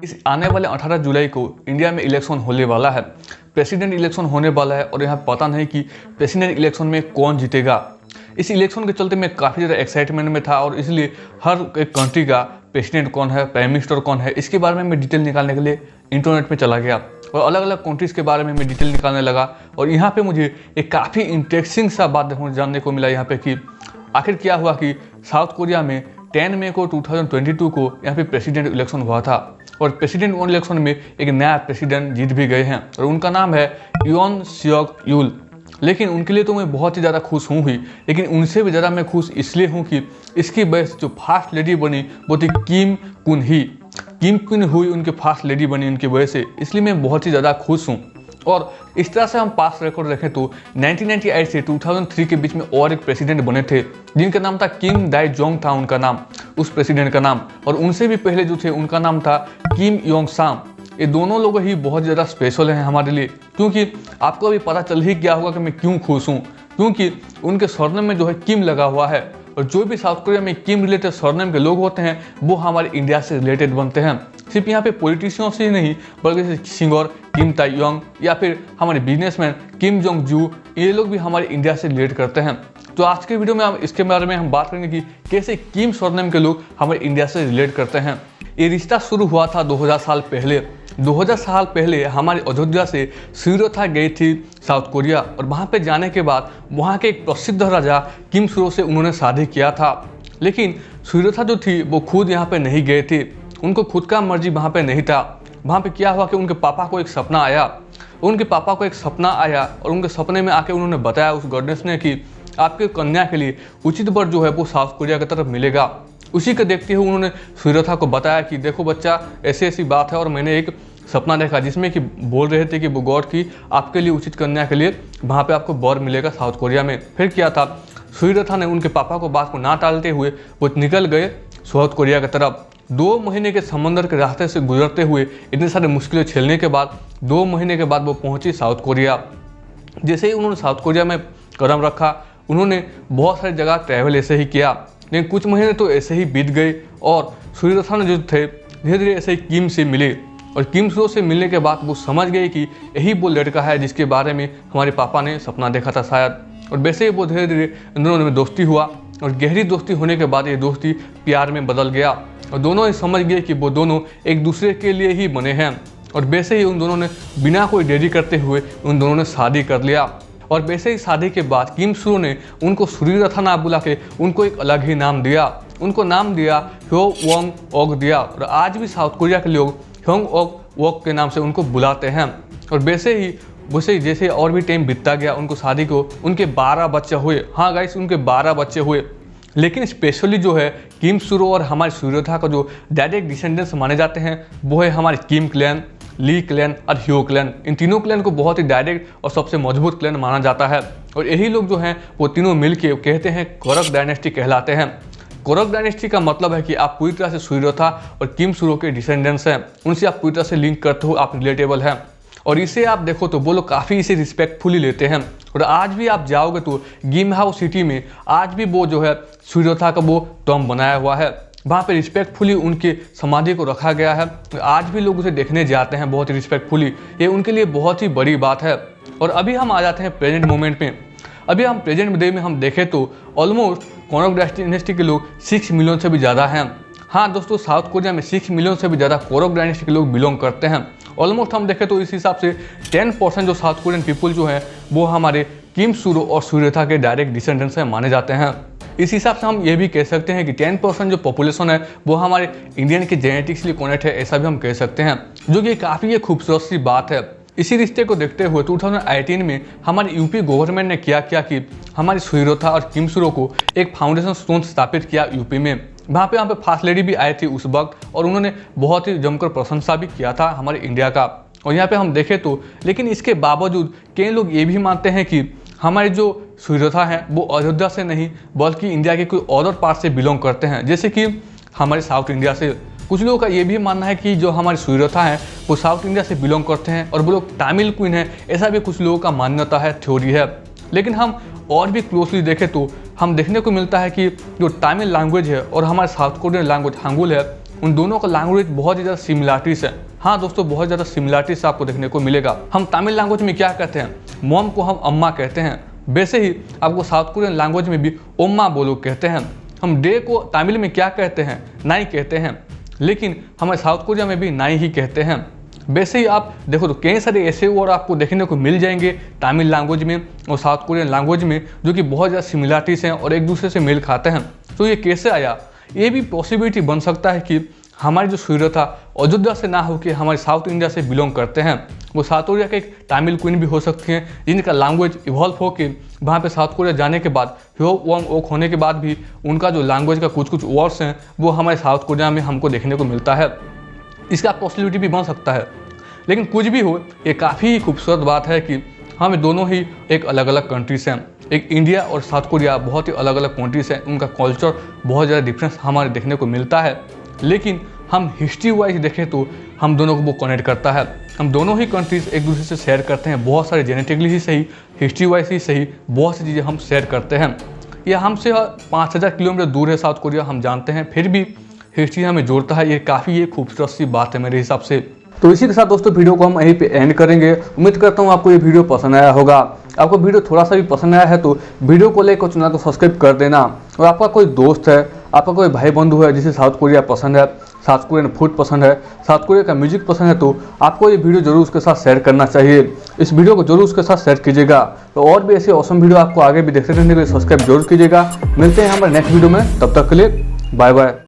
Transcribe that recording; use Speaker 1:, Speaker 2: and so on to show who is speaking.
Speaker 1: इस आने वाले 18 जुलाई को इंडिया में इलेक्शन होने वाला है। प्रेसिडेंट इलेक्शन होने वाला है और यहाँ पता नहीं कि प्रेसिडेंट इलेक्शन में कौन जीतेगा। इस इलेक्शन के चलते मैं काफ़ी ज़्यादा एक्साइटमेंट में था और इसलिए हर एक कंट्री का प्रेसिडेंट कौन है, प्राइम मिनिस्टर कौन है, इसके बारे में मैं डिटेल निकालने के लिए इंटरनेट पे चला गया और अलग अलग कंट्रीज़ के बारे में मैं डिटेल निकालने लगा। और यहाँ पे मुझे एक काफ़ी इंटरेस्टिंग सा बात जानने को मिला यहाँ पे कि आखिर क्या हुआ कि साउथ कोरिया में 10 मई को 2022 को यहाँ पे प्रेसिडेंट इलेक्शन हुआ था और प्रेसिडेंट इलेक्शन में एक नया प्रेसिडेंट जीत भी गए हैं और उनका नाम है योन सियोक यूल। लेकिन उनके लिए तो मैं बहुत ही ज़्यादा खुश हूँ ही, लेकिन उनसे भी ज़्यादा मैं खुश इसलिए हूँ कि इसकी वजह से जो फर्स्ट लेडी बनी वो थी किम कुन हुई उनके फर्स्ट लेडी बनी उनकी वजह से, इसलिए मैं बहुत ही ज़्यादा खुश हूँ। और इस तरह से हम पास्ट रिकॉर्ड रखें तो 1998 से 2003 के बीच में और एक प्रेसिडेंट बने थे जिनका नाम था किम दाई जोंग था उनका नाम, उस प्रेसिडेंट का नाम। और उनसे भी पहले जो थे उनका नाम था किम योंग साम। ये दोनों लोग ही बहुत ज़्यादा स्पेशल हैं हमारे लिए, क्योंकि आपको अभी पता चल ही गया होगा कि मैं क्यों खुश हूँ, क्योंकि उनके सरनेम में जो है किम लगा हुआ है और जो भी साउथ कोरिया में किम रिलेटेड सरनेम के लोग होते हैं वो हमारे इंडिया से रिलेटेड बनते हैं। सिर्फ यहाँ पे पॉलिटिशियन से ही नहीं बल्कि सिंगर किम ताई-योंग या फिर हमारे बिजनेसमैन किम जोंग जू, ये लोग भी हमारे इंडिया से रिलेट करते हैं। तो आज के वीडियो में हम इसके बारे में हम बात करेंगे कि कैसे किम सरनेम के लोग हमारे इंडिया से रिलेट करते हैं। ये रिश्ता शुरू हुआ था 2000 साल पहले। 2000 साल पहले हमारी अयोध्या से सूर्यथा गई थी साउथ कोरिया और वहाँ पे जाने के बाद वहाँ के एक प्रसिद्ध राजा किम सुरो से उन्होंने शादी किया था। लेकिन सूर्यथा जो थी वो खुद यहाँ पे नहीं गए थे, उनको खुद का मर्जी वहाँ पे नहीं था। वहाँ पे क्या हुआ कि उनके पापा को एक सपना आया, और उनके सपने में आके उन्होंने बताया उस गॉडेस ने कि आपके कन्या के लिए उचित वर जो है वो साउथ कोरिया की तरफ मिलेगा। उसी को देखते हुए उन्होंने सूर्यथा को बताया कि देखो बच्चा, ऐसी ऐसी बात है और मैंने एक सपना देखा जिसमें कि बोल रहे थे कि वो गॉड की आपके लिए उचित कन्या के लिए वहाँ पे आपको वर मिलेगा साउथ कोरिया में। फिर क्या था, सूर्यथा ने उनके पापा को बात को ना टालते हुए वो निकल गए साउथ कोरिया की तरफ। 2 महीने के समंदर के रास्ते से गुजरते हुए इतने सारे मुश्किलें झेलने के बाद 2 महीने के बाद वो पहुंची साउथ कोरिया। जैसे ही उन्होंने साउथ कोरिया में कदम रखा, उन्होंने बहुत सारी जगह ट्रैवल ऐसे ही किया, लेकिन कुछ महीने तो ऐसे ही बीत गए और सूर्यथा ने जो थे धीरे धीरे ऐसे ही किम से मिले और किम सुरो से मिलने के बाद वो समझ गए कि यही वो लड़का है जिसके बारे में हमारे पापा ने सपना देखा था शायद। और वैसे ही वो धीरे धीरे इन दोनों में दोस्ती हुआ और गहरी दोस्ती होने के बाद ये दोस्ती प्यार में बदल गया और दोनों ही समझ गए कि वो दोनों एक दूसरे के लिए ही बने हैं। और वैसे ही उन दोनों ने बिना कोई देरी करते हुए उन दोनों ने शादी कर लिया। और वैसे ही शादी के बाद किम सुरो ने उनको सूर्यथा ना बुला के उनको एक अलग ही नाम दिया, उनको नाम दिया ह्यो वोंग ओक दिया। और आज भी साउथ कोरिया के लोग ह्योंग ओक वोक के नाम से उनको बुलाते हैं। और वैसे ही जैसे और भी टाइम बीतता गया, उनको शादी को उनके 12 बच्चे हुए। हाँ गाइस, उनके 12 बच्चे हुए। लेकिन स्पेशली जो है किम सुरो और हमारे सूर्यथा का जो डायरेक्ट डिसेंडेंट्स माने जाते हैं वो है हमारे किम क्लैन, ली क्लैन और ह्यो क्लैन। इन तीनों क्लैन को बहुत ही डायरेक्ट और सबसे मजबूत क्लैन माना जाता है और यही लोग जो हैं वो तीनों मिलके कहते हैं कोरक डायनेस्टी कहलाते हैं। कोरक डायनेस्टी का मतलब है कि आप पूरी तरह से सूर्यथा और किम सुरो के डिसेंडेंट्स हैं, उनसे आप पूरी तरह से लिंक करते हो, आप रिलेटेबल हैं। और इसे आप देखो तो वो लोग काफ़ी इसे रिस्पेक्टफुली लेते हैं। और आज भी आप जाओगे तो गिमहाओ सिटी में आज भी वो जो है सूर्यथा का वो टॉम बनाया हुआ है, वहाँ पे रिस्पेक्टफुली उनके समाधि को रखा गया है। आज भी लोग उसे देखने जाते हैं बहुत ही रिस्पेक्टफुली, ये उनके लिए बहुत ही बड़ी बात है। और अभी हम आ जाते हैं प्रेजेंट मोमेंट में। अभी हम प्रेजेंट डे में हम देखें तो ऑलमोस्ट कोरक डायनेस्टी के लोग 6 मिलियन से भी ज़्यादा हैं। हाँ दोस्तों, साउथ कोरिया में 6 मिलियन से भी ज़्यादा कोरक डायनेस्टी के लोग बिलोंग करते हैं। ऑलमोस्ट हम देखें तो इस हिसाब से 10% जो साउथ कोरियन पीपल जो हैं वो हमारे किम सुरो और सूर्यथा के डायरेक्ट डिसेंडेंट्स हैं माने जाते हैं। इस हिसाब से हम ये भी कह सकते हैं कि 10% जो पॉपुलेशन है वो हमारे इंडियन के जेनेटिक्सली कनेक्ट है, ऐसा भी हम कह सकते हैं, जो कि काफ़ी ये खूबसूरत सी बात है। इसी रिश्ते को देखते हुए 2018 में हमारे यूपी गवर्नमेंट ने क्या किया कि हमारी सूर्यथा और किम सुरो को एक फाउंडेशन स्टोन स्थापित किया यूपी में। वहाँ पे फर्स्ट लेडी भी आई थी उस वक्त और उन्होंने बहुत ही जमकर प्रशंसा भी किया था हमारे इंडिया का। और यहाँ पे हम देखें तो लेकिन इसके बावजूद कई लोग ये भी मानते हैं कि हमारे जो सूर्यथा हैं वो अयोध्या से नहीं बल्कि इंडिया के कोई अदर पार्ट से बिलोंग करते हैं, जैसे कि हमारे साउथ इंडिया से। कुछ लोगों का ये भी मानना है कि जो हमारे सूर्यथा हैं वो साउथ इंडिया से बिलोंग करते हैं और वो लोग तमिल क्वीन है, ऐसा भी कुछ लोगों का मान्यता है, थ्योरी है। लेकिन हम और भी क्लोजली देखें तो हम देखने को मिलता है कि जो तमिल लैंग्वेज है और हमारे साउथ कोरियन लैंग्वेज हांगुल है, उन दोनों का लैंग्वेज बहुत ही ज़्यादा सिमिलरिटीज है। हाँ दोस्तों, बहुत ज़्यादा सिमिलरिटीज आपको देखने को मिलेगा। हम तमिल लैंग्वेज में क्या कहते हैं, मॉम को हम अम्मा कहते हैं, वैसे ही आपको साउथ कोरियन लैंग्वेज में भी ओम्मा बोलो कहते हैं। हम डे को तमिल में क्या कहते हैं, नाई कहते हैं, लेकिन हमारे साउथ कोरिया में भी नाई ही कहते हैं। वैसे ही आप देखो तो कई सारे ऐसे वर्ड आपको देखने को मिल जाएंगे तमिल लैंग्वेज में और साउथ कोरियन लैंग्वेज में जो कि बहुत ज़्यादा सिमिलरिटीज हैं और एक दूसरे से मेल खाते हैं। तो ये कैसे आया, ये भी पॉसिबिलिटी बन सकता है कि हमारी जो सूर्यथा अयोध्या से ना हो कि हमारे साउथ इंडिया से बिलोंग करते हैं। वो साउथ कोरिया के एक तमिल क्वीन भी हो सकती हैं जिनका लैंग्वेज इवॉल्व होकर वहाँ पे साउथ कोरिया जाने के बाद ह्यो वोंग ओक होने के बाद भी उनका जो लैंग्वेज का कुछ कुछ वर्ड्स हैं वो हमारे साउथ कोरिया में हमको देखने को मिलता है। इसका पॉसिबिलिटी भी बन सकता है। लेकिन कुछ भी हो, ये काफ़ी खूबसूरत बात है कि हम दोनों ही एक अलग अलग कंट्रीज हैं। एक इंडिया और साउथ कोरिया बहुत ही अलग अलग कंट्रीज हैं, उनका कल्चर बहुत ज़्यादा डिफरेंस हमारे देखने को मिलता है। लेकिन हम हिस्ट्री वाइज देखें तो हम दोनों को वो कनेक्ट करता है। हम दोनों ही कंट्रीज एक दूसरे से शेयर करते हैं बहुत सारे, जेनेटिकली ही सही, हिस्ट्री वाइज ही सही, बहुत सी चीज़ें हम शेयर करते हैं। यह हमसे 5000 किलोमीटर दूर है साउथ कोरिया, हम जानते हैं, फिर भी हिस्ट्री हमें जोड़ता है। ये काफ़ी ये खूबसूरत सी बात है मेरे हिसाब से। तो इसी के साथ दोस्तों वीडियो को हम यहीं पे एंड करेंगे। उम्मीद करता हूँ आपको ये वीडियो पसंद आया होगा। आपको वीडियो थोड़ा सा भी पसंद आया है तो वीडियो को लेकर चैनल को सब्सक्राइब कर देना। और आपका कोई दोस्त है, आपका कोई भाई बंधु है जिसे साउथ कोरिया पसंद है, साउथ कोरियन फूड पसंद है, साउथ कोरिया का म्यूजिक पसंद है, तो आपको ये वीडियो जरूर उसके साथ शेयर करना चाहिए। इस वीडियो को जरूर उसके साथ शेयर कीजिएगा। तो और भी ऐसे ऑसम वीडियो आपको आगे भी देखते रहने के लिए सब्सक्राइब जरूर कीजिएगा। मिलते हैं हमारे नेक्स्ट वीडियो में, तब तक के लिए बाय बाय।